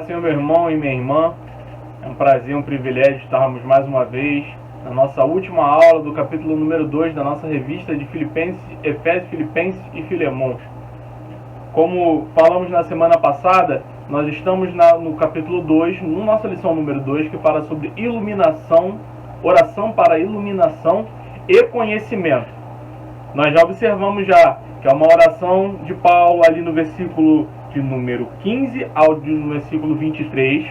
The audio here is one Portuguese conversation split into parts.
paz, Senhor, meu irmão e minha irmã. É um prazer, um privilégio estarmos mais uma vez na nossa última aula do capítulo número 2 da nossa revista de Efésios, Filipenses e Filemon. Como falamos na semana passada, nós estamos no capítulo 2, na nossa lição número 2, que fala sobre iluminação, oração para iluminação e conhecimento. Nós já observamos que é uma oração de Paulo ali no versículo de número 15 ao no versículo 23.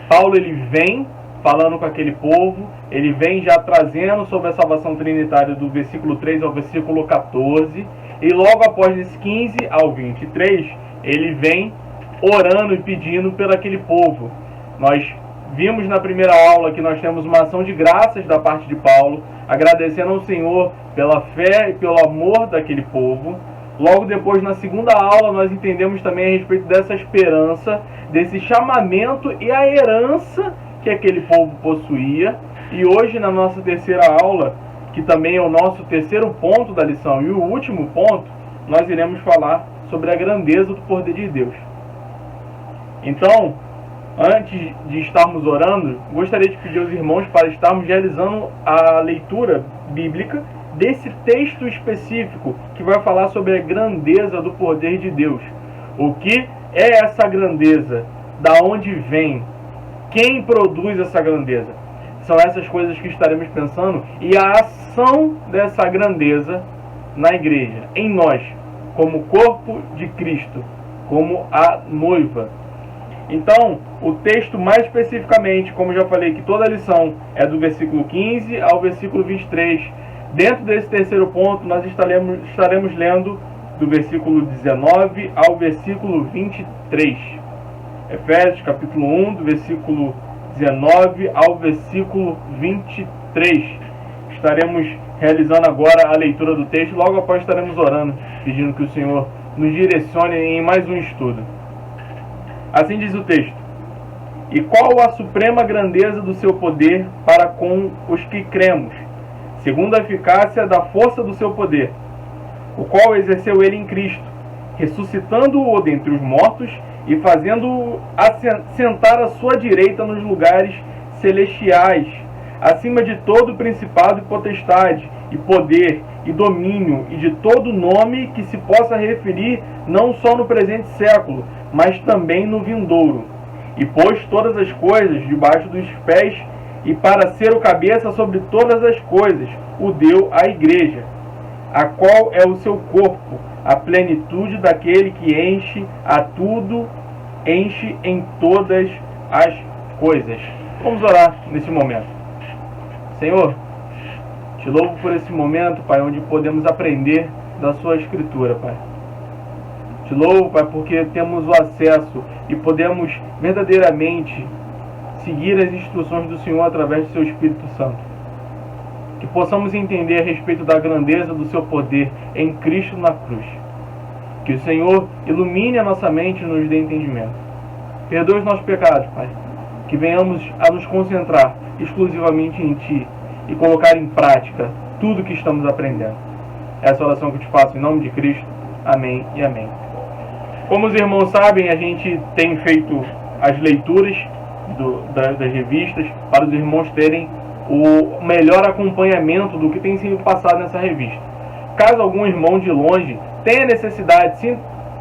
Paulo ele vem falando com aquele povo, ele vem já trazendo sobre a salvação trinitária do versículo 3 ao versículo 14, e logo após esse 15 ao 23, ele vem orando e pedindo pelo aquele povo. Nós vimos na primeira aula que nós temos uma ação de graças da parte de Paulo, agradecendo ao Senhor pela fé e pelo amor daquele povo. Logo depois, na segunda aula, nós entendemos também a respeito dessa esperança, desse chamamento e a herança que aquele povo possuía. E hoje, na nossa terceira aula, que também é o nosso terceiro ponto da lição e o último ponto, nós iremos falar sobre a grandeza do poder de Deus. Então, antes de estarmos orando, gostaria de pedir aos irmãos para estarmos realizando a leitura bíblica desse texto específico que vai falar sobre a grandeza do poder de Deus. O que é essa grandeza? Da onde vem? Quem produz essa grandeza? São essas coisas que estaremos pensando e a ação dessa grandeza na igreja, em nós, como corpo de Cristo, como a noiva. Então, o texto mais especificamente, como já falei que toda a lição é do versículo 15 ao versículo 23. Dentro desse terceiro ponto, nós estaremos lendo do versículo 19 ao versículo 23. Efésios capítulo 1, do versículo 19 ao versículo 23. Estaremos realizando agora a leitura do texto, logo após estaremos orando, pedindo que o Senhor nos direcione em mais um estudo. Assim diz o texto: E qual a suprema grandeza do seu poder para com os que cremos, segundo a eficácia da força do seu poder, o qual exerceu ele em Cristo, ressuscitando-o dentre os mortos e fazendo-o assentar à sua direita nos lugares celestiais, acima de todo principado e potestade, e poder, e domínio, e de todo nome que se possa referir não só no presente século, mas também no vindouro. E pôs todas as coisas debaixo dos pés, e para ser o cabeça sobre todas as coisas, o deu à igreja, a qual é o seu corpo, a plenitude daquele que enche a tudo, enche em todas as coisas. Vamos orar nesse momento. Senhor, te louvo por esse momento, Pai, onde podemos aprender da sua Escritura, Pai. Te louvo, Pai, porque temos o acesso e podemos verdadeiramente seguir as instruções do Senhor através do seu Espírito Santo. Que possamos entender a respeito da grandeza do seu poder em Cristo na cruz. Que o Senhor ilumine a nossa mente e nos dê entendimento. Perdoe os nossos pecados, Pai. Que venhamos a nos concentrar exclusivamente em Ti e colocar em prática tudo que estamos aprendendo. Essa oração que eu te faço em nome de Cristo. Amém e amém. Como os irmãos sabem, a gente tem feito as leituras das revistas para os irmãos terem o melhor acompanhamento do que tem sido passado nessa revista. Caso algum irmão de longe tenha necessidade,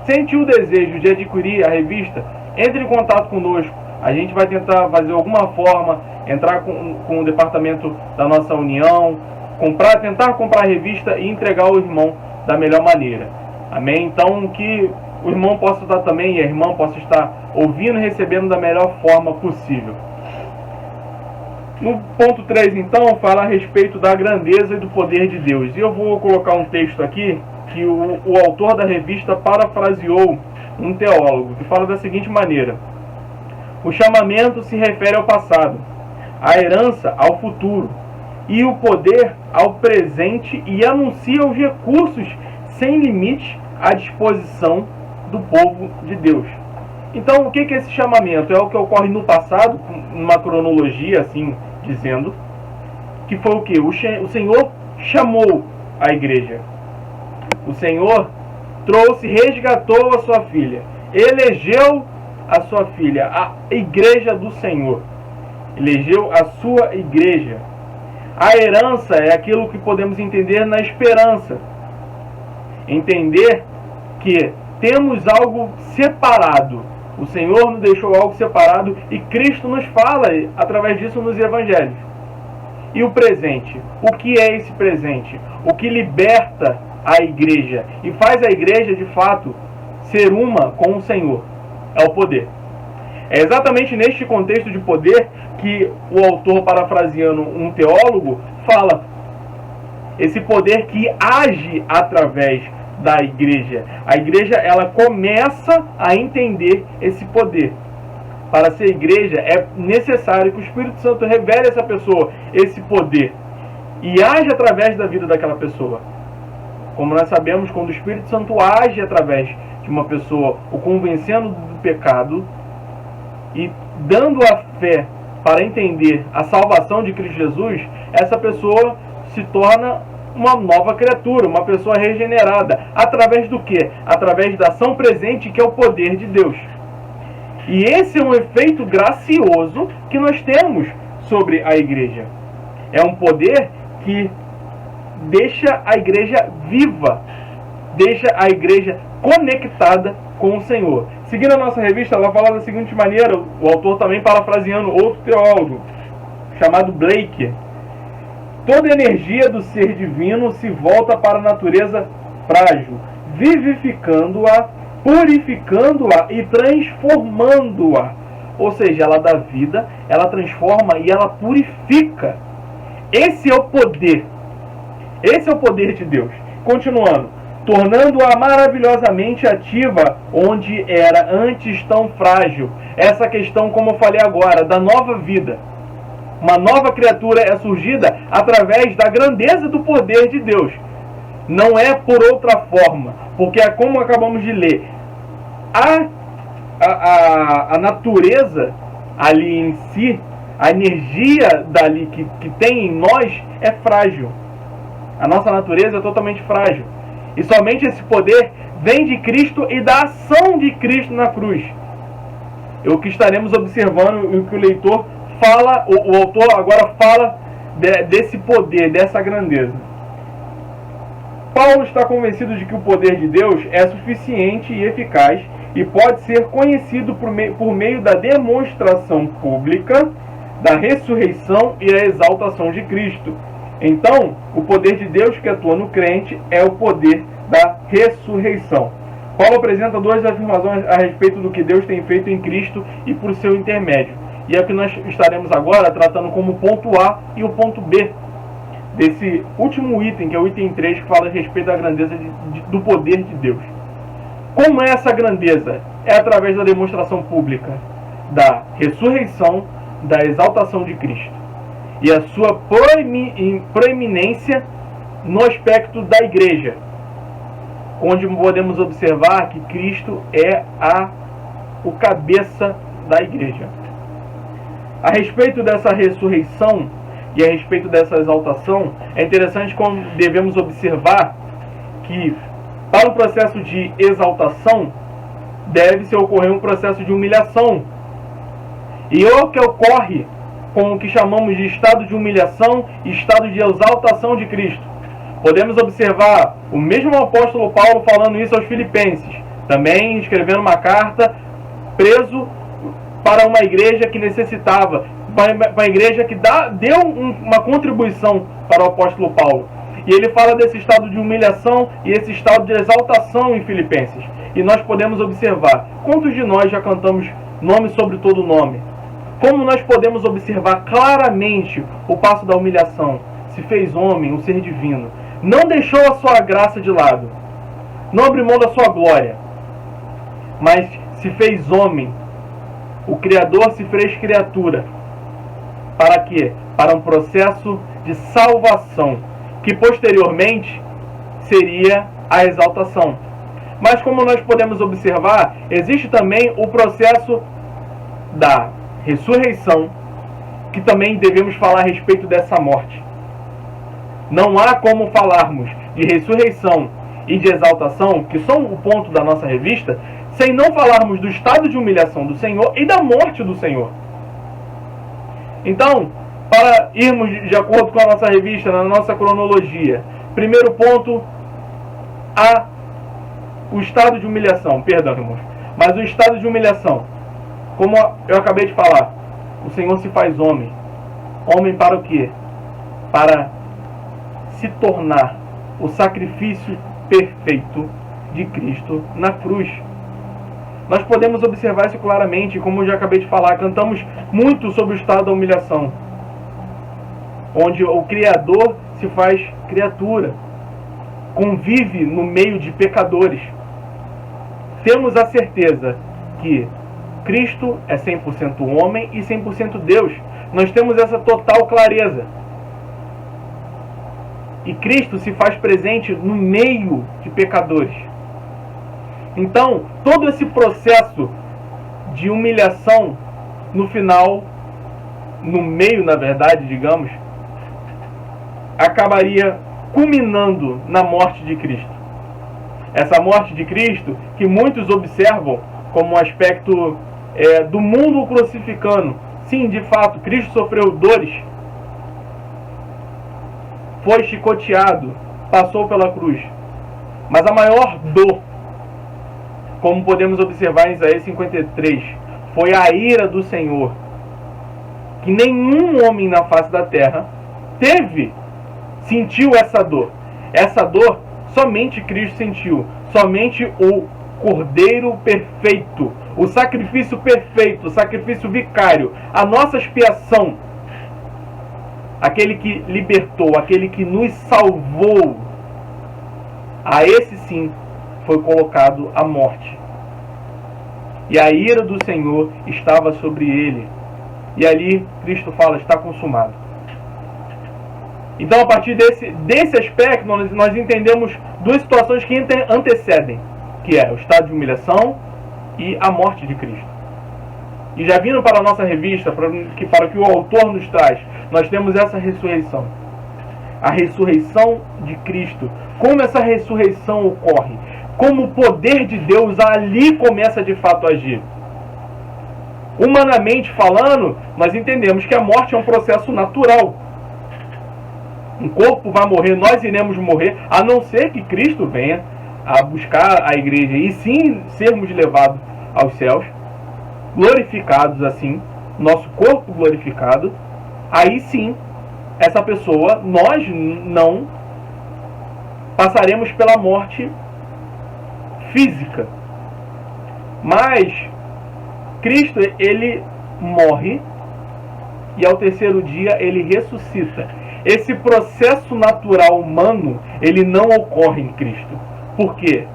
sentiu o desejo de adquirir a revista, entre em contato conosco. A gente vai tentar fazer alguma forma, entrar com o departamento da nossa união, tentar comprar a revista e entregar ao irmão da melhor maneira. Amém? Então, que o irmão possa estar também, e a irmã possa estar ouvindo e recebendo da melhor forma possível. No ponto 3, então, fala a respeito da grandeza e do poder de Deus. E eu vou colocar um texto aqui que o autor da revista parafraseou um teólogo, que fala da seguinte maneira: o chamamento se refere ao passado, a herança ao futuro, e o poder ao presente, e anuncia os recursos sem limite à disposição do povo de Deus. Então, o que é esse chamamento? É o que ocorre no passado, numa cronologia, assim dizendo, que foi o que? O Senhor chamou a igreja. O Senhor trouxe, resgatou a sua filha, elegeu a sua filha, a igreja do Senhor. Elegeu a sua igreja. A herança é aquilo que podemos entender na esperança. Entender que temos algo separado. O Senhor nos deixou algo separado e Cristo nos fala através disso nos evangelhos. E o presente? O que é esse presente? O que liberta a igreja e faz a igreja de fato ser uma com o Senhor? É o poder. É exatamente neste contexto de poder que o autor, parafraseando um teólogo, fala esse poder que age através da igreja. A igreja, ela começa a entender esse poder. Para ser igreja é necessário que o Espírito Santo revele a essa pessoa esse poder e age através da vida daquela pessoa. Como nós sabemos, quando o Espírito Santo age através de uma pessoa, o convencendo do pecado e dando a fé para entender a salvação de Cristo Jesus, essa pessoa se torna uma nova criatura, uma pessoa regenerada. Através do quê? Através da ação presente, que é o poder de Deus. E esse é um efeito gracioso que nós temos sobre a igreja. É um poder que deixa a igreja viva, deixa a igreja conectada com o Senhor. Seguindo a nossa revista, ela fala da seguinte maneira, o autor também parafraseando outro teólogo, chamado Blake: toda energia do ser divino se volta para a natureza frágil, vivificando-a, purificando-a e transformando-a. Ou seja, ela dá vida, ela transforma e ela purifica. Esse é o poder. Esse é o poder de Deus. Continuando. Tornando-a maravilhosamente ativa onde era antes tão frágil. Essa questão, como eu falei agora, da nova vida. Uma nova criatura é surgida através da grandeza do poder de Deus. Não é por outra forma, porque é como acabamos de ler. A natureza ali em si, a energia dali que tem em nós é frágil. A nossa natureza é totalmente frágil. E somente esse poder vem de Cristo e da ação de Cristo na cruz. É o que estaremos observando e o que o leitor fala, o autor agora fala desse poder, dessa grandeza. Paulo está convencido de que o poder de Deus é suficiente e eficaz e pode ser conhecido por meio da demonstração pública da ressurreição e a exaltação de Cristo. Então, o poder de Deus que atua no crente é o poder da ressurreição. Paulo apresenta duas afirmações a respeito do que Deus tem feito em Cristo e por seu intermédio. E é o que nós estaremos agora tratando como ponto A e o ponto B desse último item, que é o item 3, que fala a respeito da grandeza do poder de Deus. Como é essa grandeza? É através da demonstração pública da ressurreição, da exaltação de Cristo e a sua proeminência no aspecto da igreja, onde podemos observar que Cristo é o cabeça da igreja. A respeito dessa ressurreição e a respeito dessa exaltação, é interessante como devemos observar que para o processo de exaltação deve-se ocorrer um processo de humilhação. E o que ocorre com o que chamamos de estado de humilhação e estado de exaltação de Cristo. Podemos observar o mesmo apóstolo Paulo falando isso aos Filipenses, também escrevendo uma carta, preso para uma igreja que necessitava, para uma igreja que deu uma contribuição para o apóstolo Paulo. E ele fala desse estado de humilhação e esse estado de exaltação em Filipenses. E nós podemos observar, quantos de nós já cantamos nome sobre todo nome? Como nós podemos observar claramente o passo da humilhação? Se fez homem, um ser divino. Não deixou a sua graça de lado. Não abriu mão da sua glória. Mas se fez homem. O Criador se fez criatura. Para quê? Para um processo de salvação, que posteriormente seria a exaltação. Mas como nós podemos observar, existe também o processo da ressurreição, que também devemos falar a respeito dessa morte. Não há como falarmos de ressurreição e de exaltação, que são o ponto da nossa revista, sem não falarmos do estado de humilhação do Senhor e da morte do Senhor. Então, para irmos de acordo com a nossa revista, na nossa cronologia, primeiro ponto, o estado de humilhação, perdão, irmãos, mas o estado de humilhação, como eu acabei de falar, o Senhor se faz homem. Homem para o quê? Para se tornar o sacrifício perfeito de Cristo na cruz. Nós podemos observar isso claramente, como eu já acabei de falar, cantamos muito sobre o estado da humilhação, onde o Criador se faz criatura, convive no meio de pecadores. Temos a certeza que Cristo é 100% homem e 100% Deus. Nós temos essa total clareza. E Cristo se faz presente no meio de pecadores. Então, todo esse processo de humilhação, no final, no meio, na verdade, digamos, acabaria culminando na morte de Cristo. Essa morte de Cristo, que muitos observam como um aspecto do mundo crucificano. Sim, de fato, Cristo sofreu dores, foi chicoteado, passou pela cruz. Mas a maior dor, como podemos observar em Isaías 53, foi a ira do Senhor, que nenhum homem na face da terra sentiu essa dor. Essa dor somente Cristo sentiu, somente o Cordeiro perfeito, o sacrifício perfeito, o sacrifício vicário, a nossa expiação, aquele que libertou, aquele que nos salvou, a esse sim foi colocado a morte. E a ira do Senhor estava sobre ele. E ali Cristo fala, está consumado. Então, a partir desse aspecto, nós entendemos duas situações que antecedem, que é o estado de humilhação e a morte de Cristo. E já vindo para a nossa revista, para o que o autor nos traz, nós temos essa ressurreição. A ressurreição de Cristo. Como essa ressurreição ocorre? Como o poder de Deus ali começa de fato a agir. Humanamente falando, nós entendemos que a morte é um processo natural. Um corpo vai morrer, nós iremos morrer, a não ser que Cristo venha a buscar a igreja e sim sermos levados aos céus, glorificados assim, nosso corpo glorificado. Aí sim, essa pessoa, nós não passaremos pela morte física. Mas Cristo, ele morre e ao terceiro dia ele ressuscita. Esse processo natural humano, ele não ocorre em Cristo. Por quê?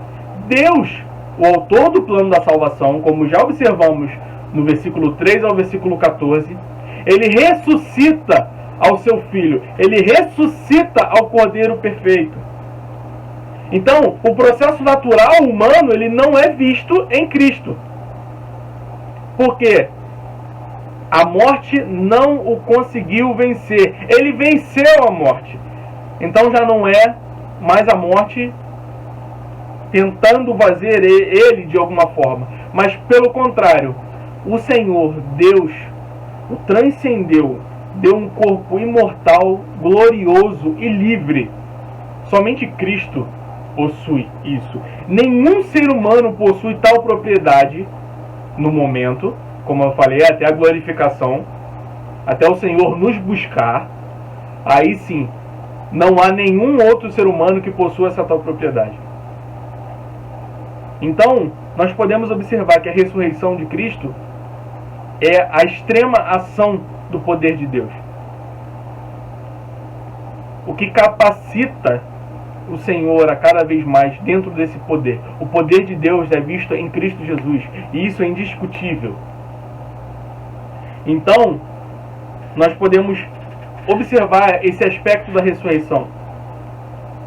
Deus, o autor do plano da salvação, como já observamos no versículo 3 ao versículo 14, ele ressuscita ao seu Filho, ele ressuscita ao Cordeiro perfeito. Então, o processo natural humano, ele não é visto em Cristo. Por quê? A morte não o conseguiu vencer. Ele venceu a morte. Então já não é mais a morte tentando fazer ele de alguma forma. Mas pelo contrário, o Senhor, Deus, o transcendeu. Deu um corpo imortal, glorioso e livre. Somente Cristo possui isso. Nenhum ser humano possui tal propriedade no momento, como eu falei, até a glorificação, até o Senhor nos buscar. Aí sim, não há nenhum outro ser humano que possua essa tal propriedade. Então, nós podemos observar que a ressurreição de Cristo é a extrema ação do poder de Deus. O que capacita o Senhor a cada vez mais dentro desse poder. O poder de Deus é visto em Cristo Jesus. E isso é indiscutível. Então, nós podemos observar esse aspecto da ressurreição.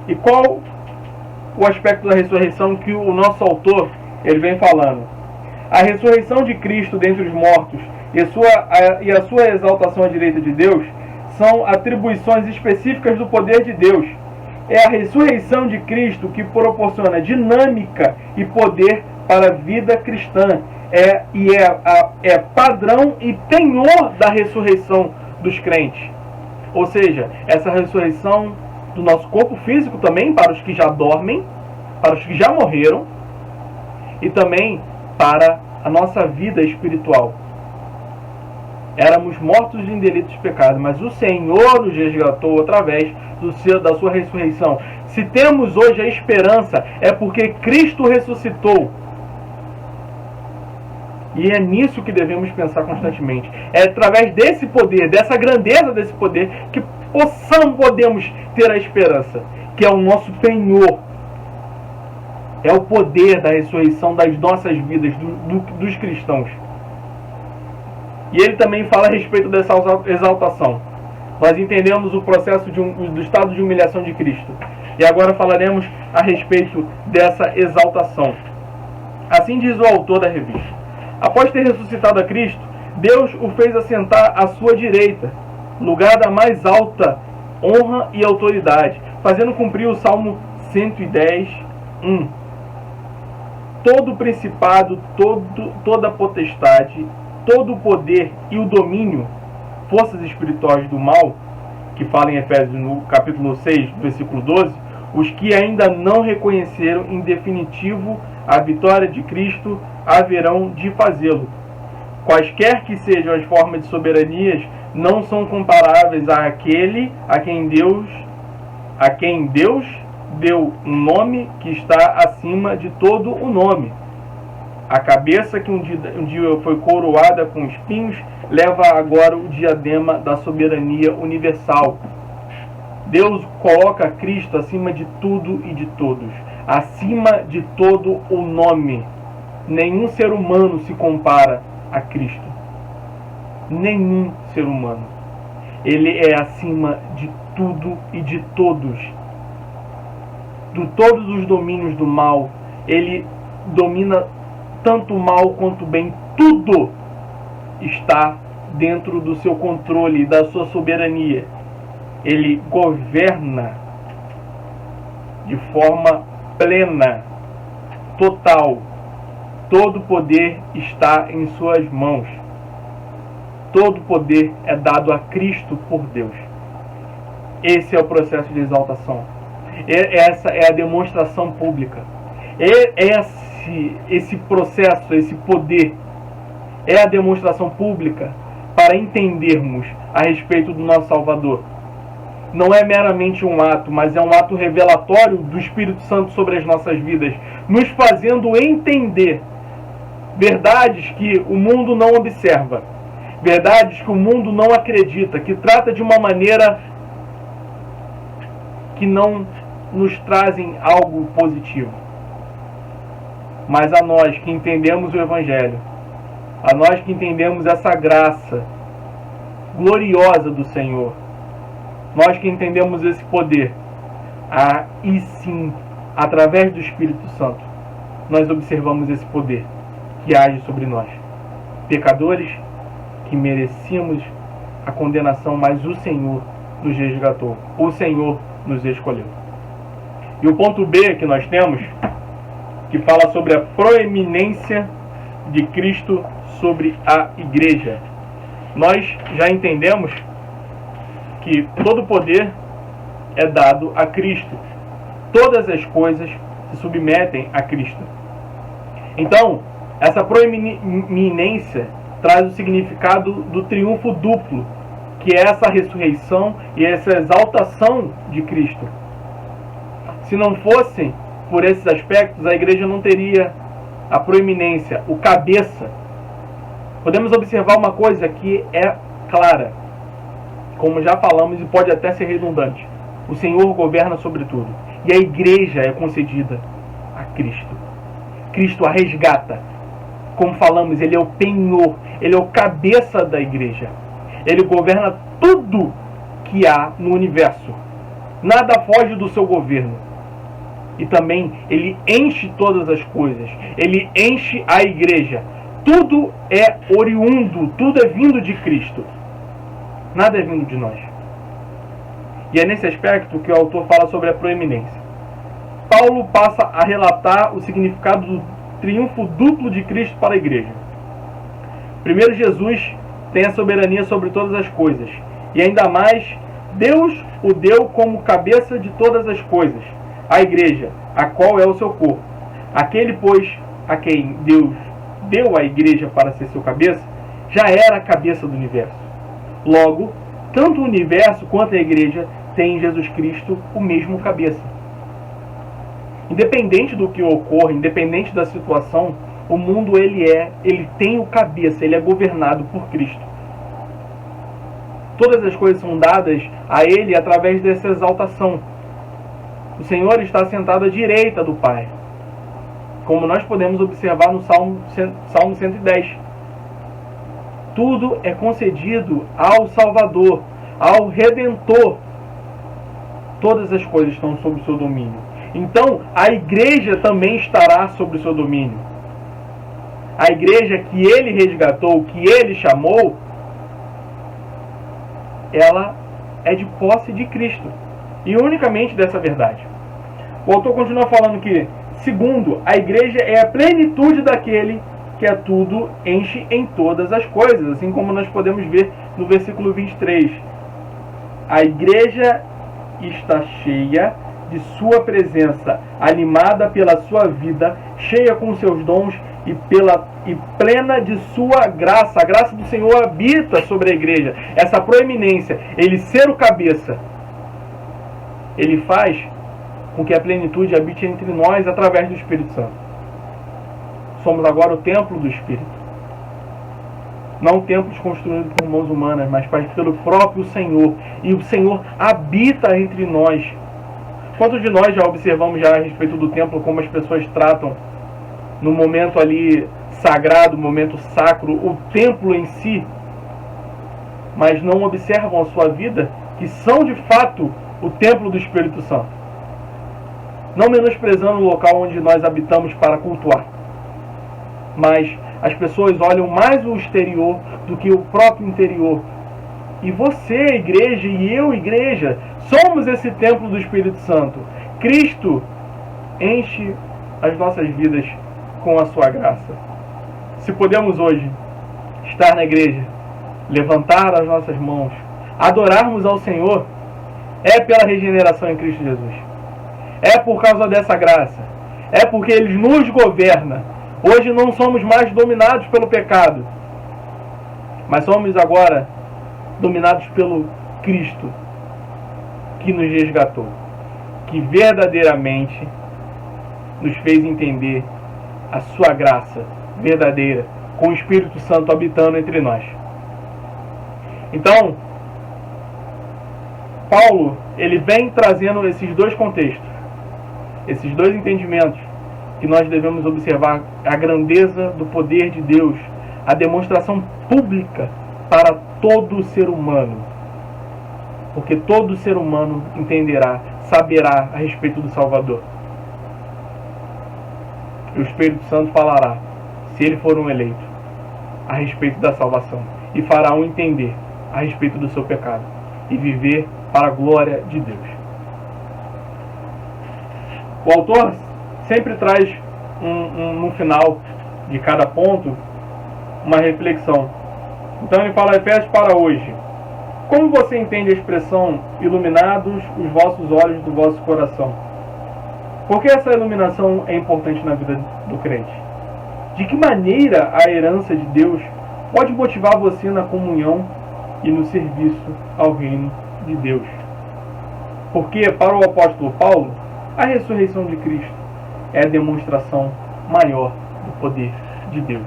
E qual o aspecto da ressurreição que o nosso autor ele vem falando? A ressurreição de Cristo dentre os mortos e a sua exaltação à direita de Deus são atribuições específicas do poder de Deus. É a ressurreição de Cristo que proporciona dinâmica e poder para a vida cristã. É padrão e penhor da ressurreição dos crentes. Ou seja, essa ressurreição do nosso corpo físico também, para os que já dormem, para os que já morreram, e também para a nossa vida espiritual. Éramos mortos em delitos e pecados, mas o Senhor nos resgatou através da sua ressurreição. Se temos hoje a esperança, é porque Cristo ressuscitou. E é nisso que devemos pensar constantemente. É através desse poder, dessa grandeza desse poder, que podemos ter a esperança, que é o nosso penhor. É o poder da ressurreição das nossas vidas, dos cristãos. E ele também fala a respeito dessa exaltação. Nós entendemos o processo do estado de humilhação de Cristo. E agora falaremos a respeito dessa exaltação. Assim diz o autor da revista. Após ter ressuscitado a Cristo, Deus o fez assentar à sua direita, lugar da mais alta honra e autoridade, fazendo cumprir o Salmo 110, 1. Todo principado, toda potestade, todo o poder e o domínio, forças espirituais do mal, que fala em Efésios no capítulo 6, versículo 12, os que ainda não reconheceram em definitivo a vitória de Cristo haverão de fazê-lo. Quaisquer que sejam as formas de soberanias, não são comparáveis àquele a quem Deus deu um nome que está acima de todo o nome. A cabeça que um dia foi coroada com espinhos, leva agora o diadema da soberania universal. Deus coloca Cristo acima de tudo e de todos, acima de todo o nome. Nenhum ser humano se compara a Cristo. Nenhum ser humano. Ele é acima de tudo e de todos. De todos os domínios do mal, ele domina tanto o mal quanto o bem. Tudo está dentro do seu controle, da sua soberania. Ele governa de forma plena, total. Todo poder está em suas mãos. Todo poder é dado a Cristo por Deus. Esse é o processo de exaltação. Essa é a demonstração pública. Esse processo, esse poder, é a demonstração pública para entendermos a respeito do nosso Salvador. Não é meramente um ato, mas é um ato revelatório do Espírito Santo sobre as nossas vidas, nos fazendo entender verdades que o mundo não observa, verdades que o mundo não acredita, que trata de uma maneira que não nos trazem algo positivo. Mas a nós que entendemos o Evangelho, a nós que entendemos essa graça gloriosa do Senhor, nós que entendemos esse poder, aí sim, através do Espírito Santo, nós observamos esse poder que age sobre nós, pecadores que merecíamos a condenação, mas o Senhor nos resgatou, o Senhor nos escolheu. E o ponto B que nós temos, que fala sobre a proeminência de Cristo sobre a igreja. Nós já entendemos que todo poder é dado a Cristo. Todas as coisas se submetem a Cristo. Então, essa proeminência traz o significado do triunfo duplo, que é essa ressurreição e essa exaltação de Cristo. Se não fosse por esses aspectos, a igreja não teria a proeminência, o cabeça. Podemos observar uma coisa que é clara, como já falamos e pode até ser redundante. O Senhor governa sobre tudo. E a igreja é concedida a Cristo. Cristo a resgata. Como falamos, ele é o penhor, ele é o cabeça da igreja. Ele governa tudo que há no universo. Nada foge do seu governo. E também ele enche todas as coisas. Ele enche a igreja. Tudo é oriundo, tudo é vindo de Cristo. Nada é vindo de nós. E é nesse aspecto que o autor fala sobre a proeminência. Paulo passa a relatar o significado triunfo duplo de Cristo para a igreja. Primeiro, Jesus tem a soberania sobre todas as coisas, e ainda mais, Deus o deu como cabeça de todas as coisas, a igreja, a qual é o seu corpo. Aquele, pois, a quem Deus deu a igreja para ser seu cabeça, já era a cabeça do universo. Logo, tanto o universo quanto a igreja têm em Jesus Cristo o mesmo cabeça. Independente do que ocorra, independente da situação, o mundo ele tem o cabeça, ele é governado por Cristo. Todas as coisas são dadas a ele através dessa exaltação. O Senhor está sentado à direita do Pai, como nós podemos observar no Salmo 110. Tudo é concedido ao Salvador, ao Redentor. Todas as coisas estão sob o seu domínio. Então, a igreja também estará sob o seu domínio. A igreja que ele resgatou, que ele chamou, ela é de posse de Cristo. E unicamente dessa verdade. O autor continua falando que, segundo, a igreja é a plenitude daquele que a tudo enche em todas as coisas. Assim como nós podemos ver no versículo 23. A igreja está cheia de sua presença, animada pela sua vida, cheia com seus dons e plena de sua graça. A graça do Senhor habita sobre a igreja. Essa proeminência, ele ser o cabeça, ele faz com que a plenitude habite entre nós através do Espírito Santo. Somos agora o templo do Espírito. Não templos construídos por mãos humanas, mas pelo próprio Senhor. E o Senhor habita entre nós. Quantos de nós já observamos já a respeito do templo, como as pessoas tratam no momento ali sagrado, momento sacro, o templo em si, mas não observam a sua vida, que são de fato o templo do Espírito Santo. Não menosprezando o local onde nós habitamos para cultuar, mas as pessoas olham mais o exterior do que o próprio interior. E você, igreja, e eu, igreja, somos esse templo do Espírito Santo. Cristo enche as nossas vidas com a sua graça. Se podemos hoje estar na igreja, levantar as nossas mãos, adorarmos ao Senhor, é pela regeneração em Cristo Jesus. É por causa dessa graça. É porque Ele nos governa. Hoje não somos mais dominados pelo pecado, mas somos agora dominados pelo Cristo, que nos resgatou, que verdadeiramente nos fez entender a sua graça verdadeira, com o Espírito Santo habitando entre nós. Então, Paulo, ele vem trazendo esses dois contextos, esses dois entendimentos, que nós devemos observar a grandeza do poder de Deus, a demonstração pública para todo ser humano. Porque todo ser humano entenderá, saberá a respeito do Salvador. E o Espírito Santo falará, se ele for um eleito, a respeito da salvação. E fará um entender a respeito do seu pecado. E viver para a glória de Deus. O autor sempre traz no final de cada ponto uma reflexão. Então ele fala, Efésios para hoje. Como você entende a expressão iluminados os vossos olhos do vosso coração? Por que essa iluminação é importante na vida do crente? De que maneira a herança de Deus pode motivar você na comunhão e no serviço ao reino de Deus? Porque para o apóstolo Paulo, a ressurreição de Cristo é a demonstração maior do poder de Deus.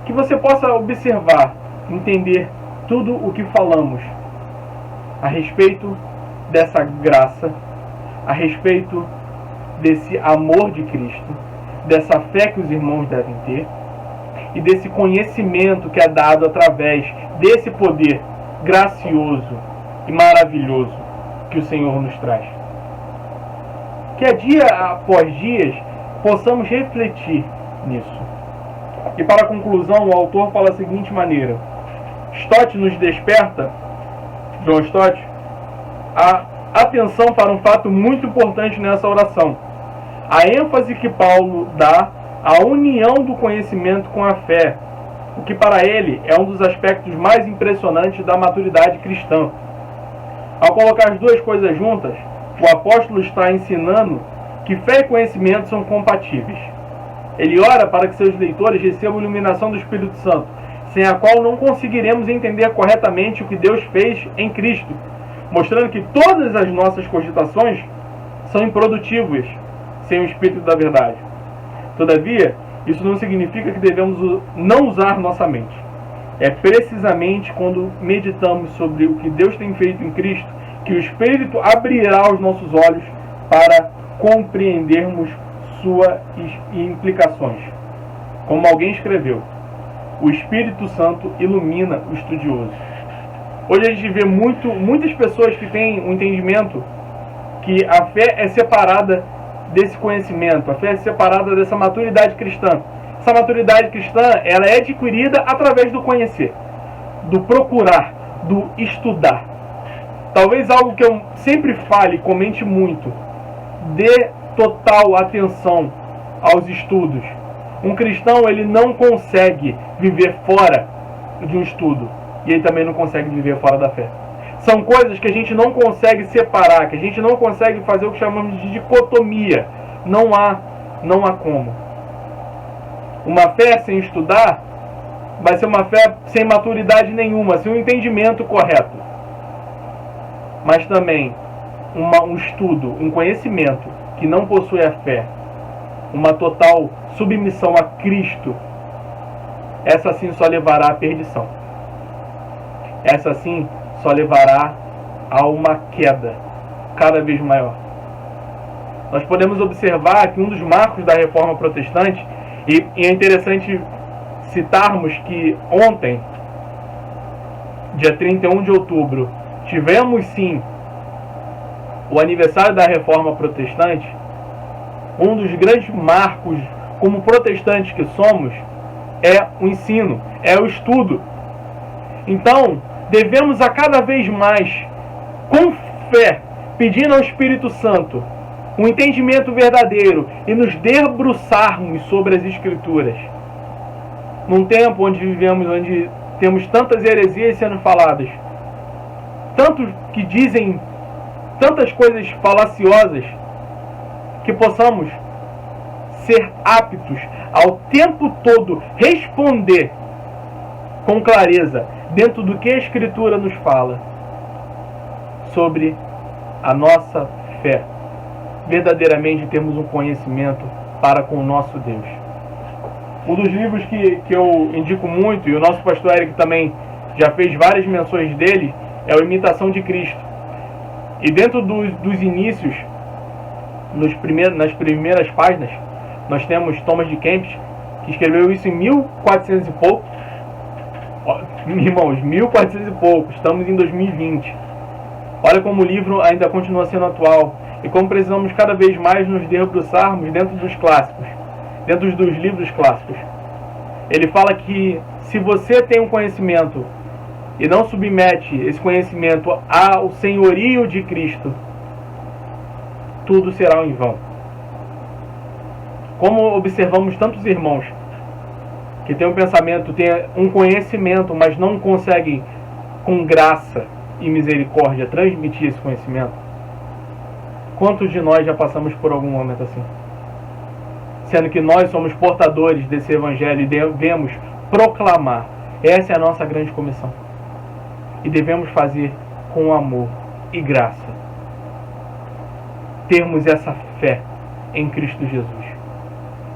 Que você possa observar, entender tudo o que falamos a respeito dessa graça, a respeito desse amor de Cristo, dessa fé que os irmãos devem ter e desse conhecimento que é dado através desse poder gracioso e maravilhoso que o Senhor nos traz. Que dia após dia possamos refletir nisso. E para a conclusão, o autor fala da seguinte maneira: Stott nos desperta, John Stott, a atenção para um fato muito importante nessa oração. A ênfase que Paulo dá a união do conhecimento com a fé, o que para ele é um dos aspectos mais impressionantes da maturidade cristã. Ao colocar as duas coisas juntas, o apóstolo está ensinando que fé e conhecimento são compatíveis. Ele ora para que seus leitores recebam a iluminação do Espírito Santo, sem a qual não conseguiremos entender corretamente o que Deus fez em Cristo, mostrando que todas as nossas cogitações são improdutíveis sem o Espírito da verdade. Todavia, isso não significa que devemos não usar nossa mente. É precisamente quando meditamos sobre o que Deus tem feito em Cristo que o Espírito abrirá os nossos olhos para compreendermos suas implicações. Como alguém escreveu, o Espírito Santo ilumina o estudioso. Hoje a gente vê muitas pessoas que têm um entendimento que a fé é separada desse conhecimento, a fé é separada dessa maturidade cristã. Essa maturidade cristã, ela é adquirida através do conhecer, do procurar, do estudar. Talvez algo que eu sempre fale, comente muito, dê total atenção aos estudos. Um cristão, ele não consegue viver fora de um estudo, e ele também não consegue viver fora da fé. São coisas que a gente não consegue separar, que a gente não consegue fazer o que chamamos de dicotomia. Não há como. Uma fé sem estudar vai ser uma fé sem maturidade nenhuma, sem um entendimento correto. Mas também um estudo, um conhecimento que não possui a fé, uma total submissão a Cristo, essa sim só levará à perdição. Essa sim só levará a uma queda cada vez maior. Nós podemos observar que um dos marcos da Reforma Protestante, e é interessante citarmos que ontem, dia 31 de outubro, tivemos sim o aniversário da Reforma Protestante. Um dos grandes marcos como protestantes que somos é o ensino, é o estudo. Então, devemos a cada vez mais, com fé, pedindo ao Espírito Santo um entendimento verdadeiro e nos debruçarmos sobre as Escrituras. Num tempo onde vivemos, onde temos tantas heresias sendo faladas, tantos que dizem tantas coisas falaciosas, que possamos ser aptos ao tempo todo responder com clareza dentro do que a Escritura nos fala sobre a nossa fé, verdadeiramente termos um conhecimento para com o nosso Deus. Um dos livros que eu indico muito, e o nosso pastor Eric também já fez várias menções dele, é o Imitação de Cristo. E dentro dos inícios, nas primeiras páginas, nós temos Thomas de Kempis, que escreveu isso em 1400 e pouco. Irmãos, 1400 e pouco, estamos em 2020. Olha como o livro ainda continua sendo atual e como precisamos cada vez mais nos debruçarmos dentro dos clássicos, dentro dos livros clássicos. Ele fala que se você tem um conhecimento e não submete esse conhecimento ao senhorio de Cristo, tudo será em vão. Como observamos tantos irmãos que têm um pensamento, têm um conhecimento, mas não conseguem com graça e misericórdia transmitir esse conhecimento. Quantos de nós já passamos por algum momento assim? Sendo que nós somos portadores desse evangelho e devemos proclamar. Essa é a nossa grande comissão. E devemos fazer com amor e graça. Termos essa fé em Cristo Jesus.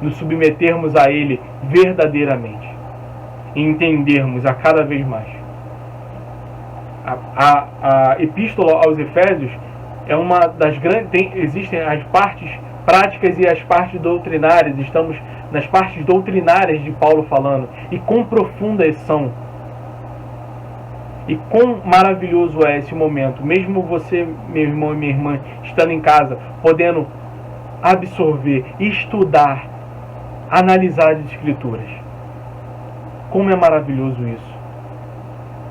Nos submetermos a Ele verdadeiramente. E entendermos a cada vez mais. A Epístola aos Efésios é uma das grandes... Existem as partes práticas e as partes doutrinárias. Estamos nas partes doutrinárias de Paulo falando. E quão profundas são. E quão maravilhoso é esse momento. Mesmo você, meu irmão e minha irmã, estando em casa, podendo absorver, estudar, analisar as Escrituras. Como é maravilhoso isso.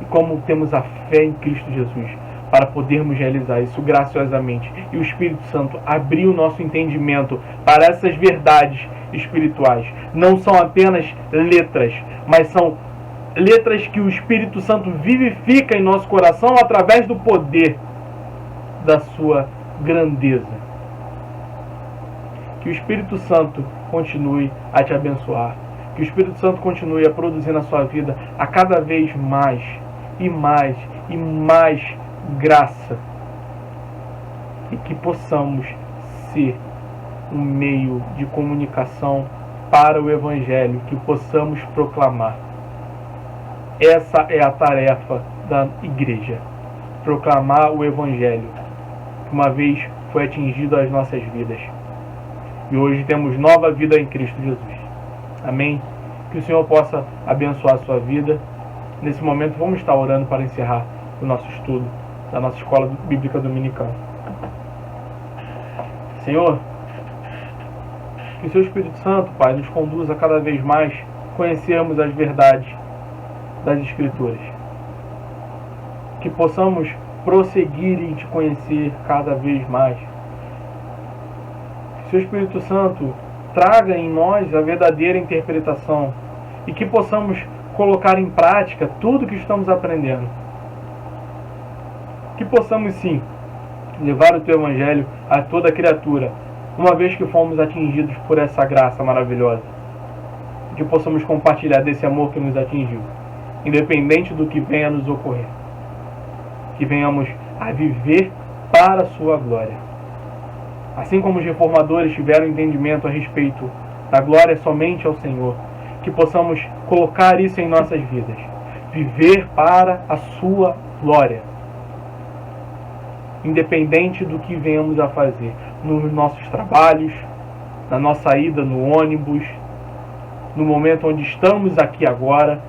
E como temos a fé em Cristo Jesus para podermos realizar isso graciosamente. E o Espírito Santo abriu o nosso entendimento para essas verdades espirituais. Não são apenas letras, mas são letras que o Espírito Santo vivifica em nosso coração através do poder da sua grandeza. Que o Espírito Santo continue a te abençoar. Que o Espírito Santo continue a produzir na sua vida a cada vez mais e mais e mais graça. E que possamos ser um meio de comunicação para o Evangelho, que possamos proclamar. Essa é a tarefa da igreja. Proclamar o Evangelho, que uma vez foi atingido às nossas vidas. E hoje temos nova vida em Cristo Jesus. Amém? Que o Senhor possa abençoar a sua vida. Nesse momento vamos estar orando para encerrar o nosso estudo da nossa escola bíblica dominical. Senhor, que o seu Espírito Santo, Pai, nos conduza cada vez mais a conhecermos as verdades das Escrituras. Que possamos prosseguir em te conhecer cada vez mais. Que o seu Espírito Santo traga em nós a verdadeira interpretação e que possamos colocar em prática tudo que estamos aprendendo. Que possamos sim levar o teu Evangelho a toda criatura, uma vez que fomos atingidos por essa graça maravilhosa. Que possamos compartilhar desse amor que nos atingiu, independente do que venha a nos ocorrer. Que venhamos a viver para a sua glória. Assim como os reformadores tiveram entendimento a respeito da glória somente ao Senhor, que possamos colocar isso em nossas vidas. Viver para a sua glória. Independente do que venhamos a fazer. Nos nossos trabalhos, na nossa ida no ônibus, no momento onde estamos aqui agora,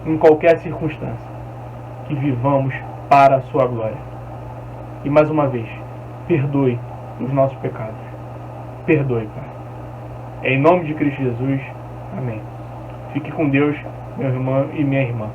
em qualquer circunstância. Que vivamos para a sua glória. E mais uma vez, perdoe os nossos pecados. Perdoe, Pai. É em nome de Cristo Jesus. Amém. Fique com Deus, meu irmão e minha irmã.